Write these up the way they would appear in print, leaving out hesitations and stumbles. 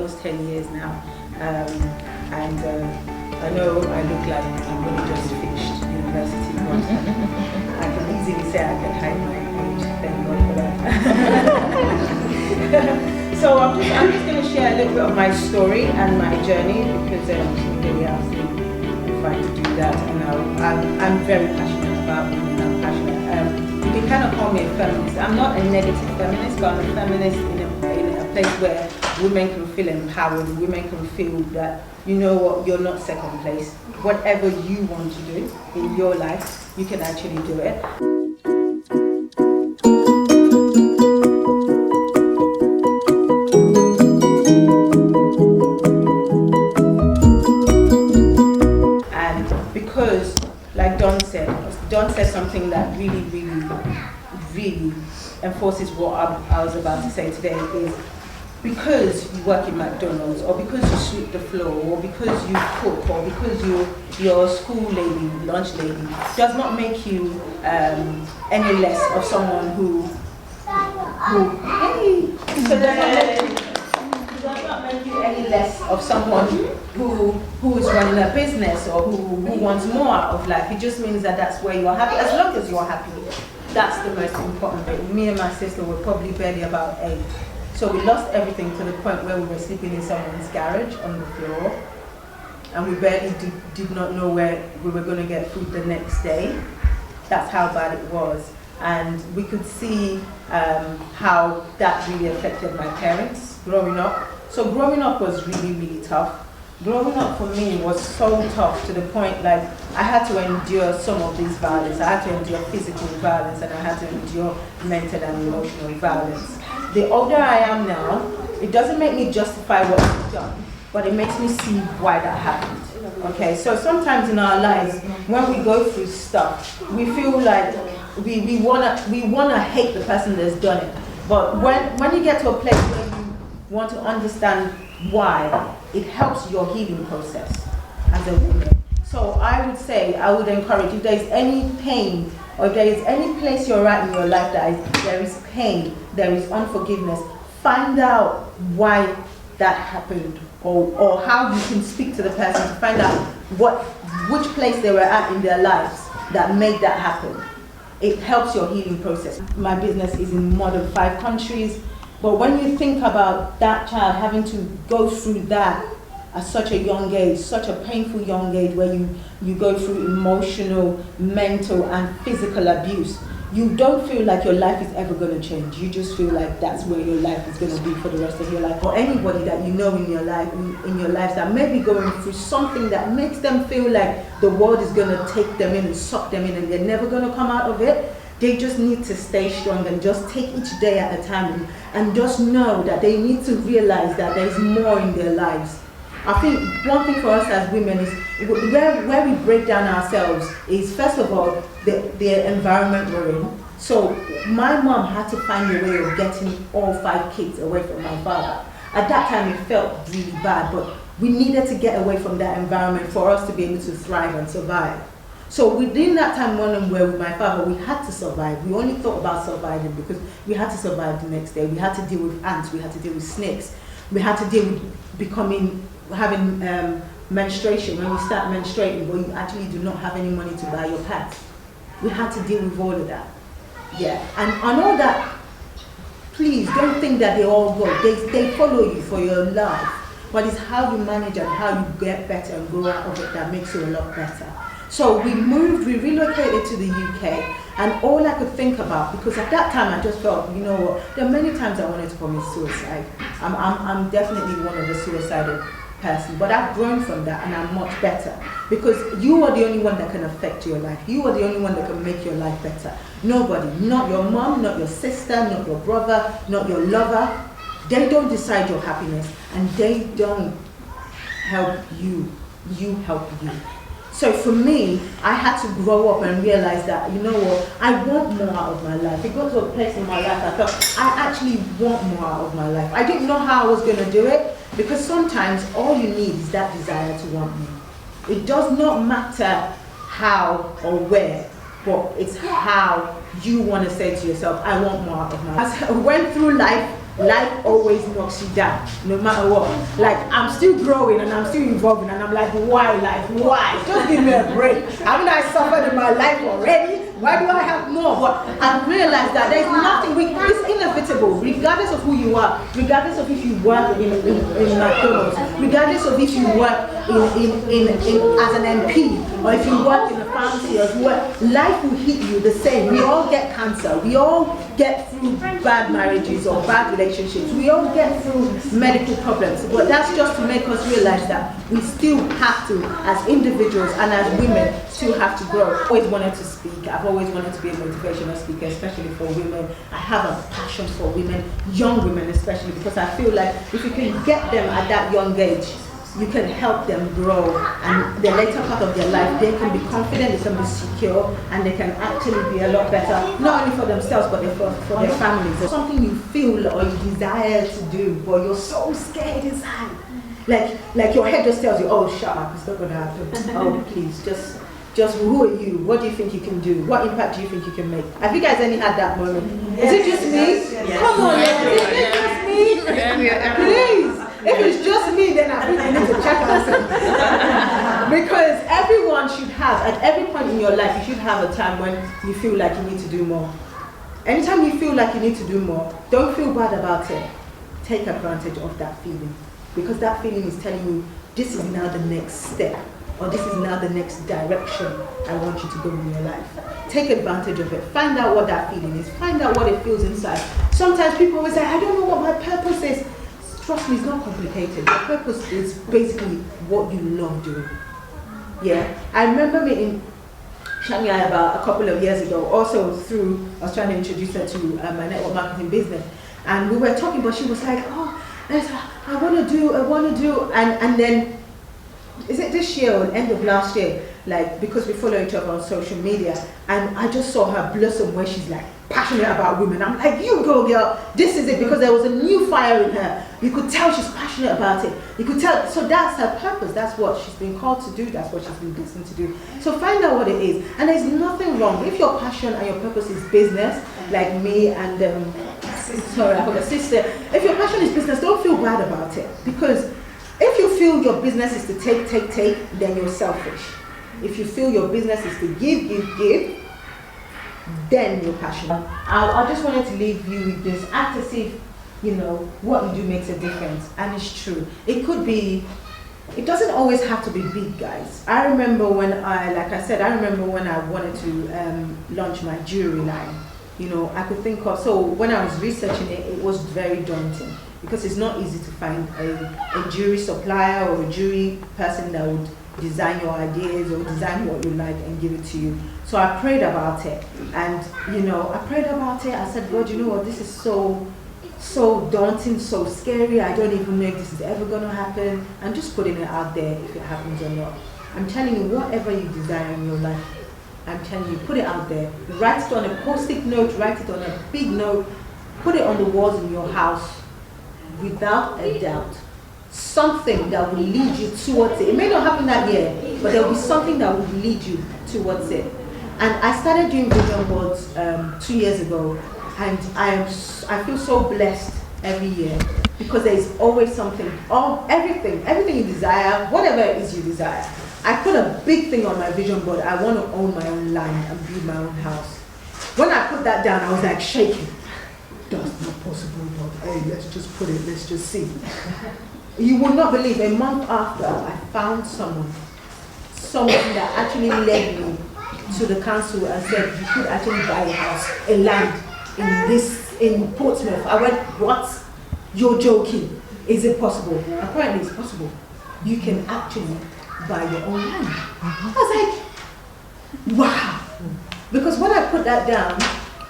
almost 10 years now. And I know I look like I'm only just finished university, but I can easily say I can hide my age. Thank God for that. So I'm just going to share a little bit of my story and my journey, because really asked me if I could do that, and I'm very passionate about women. I'm passionate. You can kind of call me a feminist. I'm not a negative feminist, but I'm a feminist in a place where women can feel empowered, women can feel that, you know what, you're not second place. Whatever you want to do in your life, you can actually do it. And because, like Don said something that really enforces what I was about to say today, is because you work in McDonald's, or because you sweep the floor, or because you cook, or because you're a school lady, lunch lady, does not make you any less of someone who does not make you any less of someone who is running a business, or who wants more out of life. It just means that that's where you're happy. As long as you're happy, that's the most important bit. Me and my sister were probably barely about 8. So we lost everything to the point where we were sleeping in someone's garage on the floor, and we barely did not know where we were going to get food the next day. That's how bad it was. And we could see how that really affected my parents growing up. So growing up was really tough. Growing up for me was so tough, to the point like I had to endure some of these violence. I had to endure physical violence, and I had to endure mental and emotional violence. The older I am now, it doesn't make me justify what I've done, but it makes me see why that happened. Okay, so sometimes in our lives, when we go through stuff, we feel like we wanna hate the person that's done it. But when you get to a place where you want to understand why, it helps your healing process as a woman. So I would say, I would encourage, if there's any pain, or if there is any place you're at in your life that there is pain, there is unforgiveness, find out why that happened, or how you can speak to the person to find out which place they were at in their lives that made that happen. It helps your healing process. My business is in more than 5 countries, but when you think about that child having to go through that at such a young age, such a painful young age, where you go through emotional, mental and physical abuse, you don't feel like your life is ever going to change. You just feel like that's where your life is going to be for the rest of your life. Or anybody that you know in your life, in your lives, that may be going through something that makes them feel like the world is going to take them in and suck them in, and they're never going to come out of it. They just need to stay strong and just take each day at a time, and just know that they need to realize that there's more in their lives. I think one thing for us as women is where we break down ourselves is, first of all, the environment we're in. So my mom had to find a way of getting all 5 kids away from my father. At that time it felt really bad, but we needed to get away from that environment for us to be able to thrive and survive. So within that time when we were with my father, we had to survive. We only thought about surviving because we had to survive the next day. We had to deal with ants, we had to deal with snakes, we had to deal with having menstruation, when you start menstruating, but you actually do not have any money to buy your pads. We had to deal with all of that. Yeah, and on all that, please don't think that they all go. They follow you for your life, but it's how you manage and how you get better and grow out of it that makes you a lot better. So we relocated to the UK, and all I could think about, because at that time I just felt, you know what, there are many times I wanted to commit suicide. I'm definitely one of the suicidal person, but I've grown from that and I'm much better, because you are the only one that can affect your life. You are the only one that can make your life better. Nobody, not your mom, not your sister, not your brother, not your lover. They don't decide your happiness, and they don't help you. You help you. So for me, I had to grow up and realize that, you know what, I want more out of my life. It got to a place in my life I thought, I actually want more out of my life. I didn't know how I was going to do it, because sometimes all you need is that desire to want more. It does not matter how or where, but it's how you want to say to yourself, I want more out of my life. As I went through life, life always knocks you down, no matter what. Like, I'm still growing and I'm still evolving, and I'm like, why life? Why? Just give me a break. Haven't I suffered in my life already? Why do I have more? But I've realized that there's nothing, it's inevitable, regardless of who you are, regardless of if you work in McDonald's, regardless of if you work as an MP, or if you work in a pharmacy, or if you work, life will hit you the same. We all get cancer, we all get through bad marriages or bad relationships, we all get through medical problems, but that's just to make us realize that we still have to, as individuals and as women, still have to grow. I've always wanted to speak, I've always wanted to be a motivational speaker, especially for women. I have a passion for women, young women especially, because I feel like if you can get them at that young age, you can help them grow, and the later part of their life, they can be confident, they can be secure, and they can actually be a lot better, not only for themselves, but for their families. There's something you feel or you desire to do, but you're so scared inside. Like your head just tells you, oh, shut up, it's not going to happen. Oh, please, just who are you? What do you think you can do? What impact do you think you can make? Have you guys any had that moment? Is it just me? Yes. Come on, is it just me? Please. If it's just me, then I think we need to check ourselves. Because everyone should have, at every point in your life, you should have a time when you feel like you need to do more. Anytime you feel like you need to do more, don't feel bad about it. Take advantage of that feeling. Because that feeling is telling you, this is now the next step, or this is now the next direction I want you to go in your life. Take advantage of it. Find out what that feeling is. Find out what it feels inside. Sometimes people always say, I don't know what my purpose is. Trust me, it's not complicated. Your purpose is basically what you love doing. Yeah, I remember meeting Shanghai about a couple of years ago, also through, I was trying to introduce her to my network marketing business, and we were talking, but she was like, oh, I want to do, and then, is it this year or end of last year, like, because we follow each other on social media, and I just saw her blossom where she's like passionate about women. I'm like, you go girl, this is it, because there was a new fire in her. You could tell she's passionate about it. You could tell, so that's her purpose, that's what she's been called to do, that's what she's been destined to do. So find out what it is, and there's nothing wrong. If your passion and your purpose is business, like me and, sorry, I forgot, sister, if your passion is business, don't feel bad about it, because if you feel your business is to take, then you're selfish. If you feel your business is to give, then you're passionate. I just wanted to leave you with this. Act as if, you know, what you do makes a difference. And it's true. It could be, it doesn't always have to be big, guys. I remember when I wanted to launch my jewelry line. You know, I could think of, so when I was researching it, it was very daunting, because it's not easy to find a jewelry supplier or a jewelry person that would design your ideas or design what you like and give it to you. So I prayed about it, and you know, I said, God, you know what, this is so daunting, so scary. I don't even know if this is ever going to happen. I'm just putting it out there if it happens or not. I'm telling you, whatever you desire in your life, I'm telling you, put it out there. Write it on a post-it note, write it on a big note, put it on the walls in your house, without a doubt. Something that will lead you towards it. It may not happen that year, but there will be something that will lead you towards it. And I started doing vision boards 2 years ago, and I feel so blessed every year, because there is always something, everything you desire, whatever it is you desire. I put a big thing on my vision board. I want to own my own land and build my own house. When I put that down, I was like shaking. That's not possible, but hey, let's just put it, let's just see. You will not believe, a month after, I found someone that actually led me to the council and said, you could actually buy a house, a land in Portsmouth. I went, what? You're joking. Is it possible? Apparently it's possible. You can actually buy your own land. I was like, wow. Because when I put that down,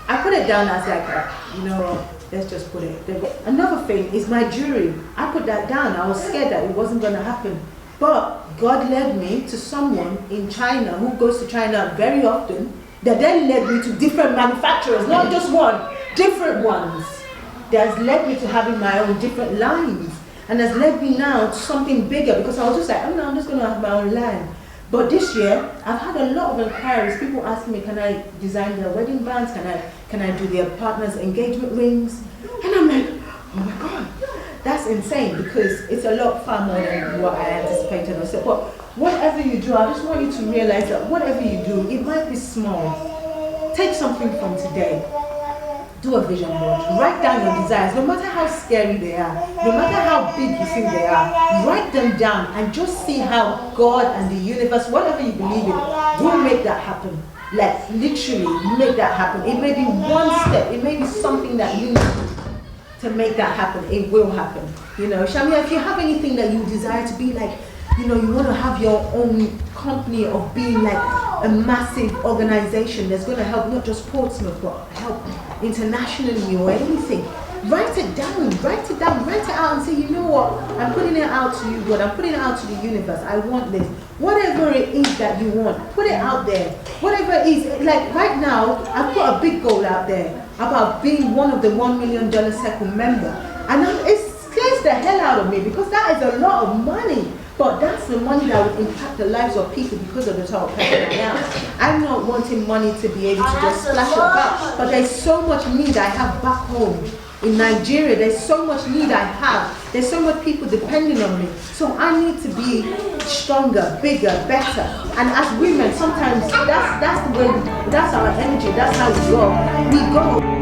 I put it down as like, you know, let's just put it there. Another thing is my jewelry. I put that down. I was scared that it wasn't going to happen. But God led me to someone in China who goes to China very often, that then led me to different manufacturers, not just one, different ones. That has led me to having my own different lines, and has led me now to something bigger, because I was just like, oh no, I'm just going to have my own line. But this year, I've had a lot of inquiries, people asking me, can I design their wedding bands, can I do their partners' engagement rings? And I'm like, oh my God, that's insane, because it's a lot far more than what I anticipated. I said, but whatever you do, I just want you to realize that whatever you do, it might be small. Take something from today. Do a vision board. Write down your desires, no matter how scary they are, no matter how big you think they are. Write them down and just see how God and the universe, whatever you believe in, will make that happen. Like literally make that happen. It may be one step, it may be something that you need to make that happen. It will happen. You know, Shamia, if you have anything that you desire to be like, you know, you want to have your own company of being like a massive organization that's going to help not just Portsmouth but help internationally or anything, write it down, write it out and say, you know what, I'm putting it out to you, God, I'm putting it out to the universe, I want this. Whatever it is that you want, put it out there. Whatever it is, like right now, I've got a big goal out there about being one of the $1 million Circle member. And it scares the hell out of me because that is a lot of money. But that's the money that would impact the lives of people because of the type of person I am. I'm not wanting money to be able to just splash about, but there's so much need I have back home in Nigeria. There's so much need I have. There's so much people depending on me. So I need to be stronger, bigger, better. And as women, sometimes that's the way, that's our energy, that's how we go. We go.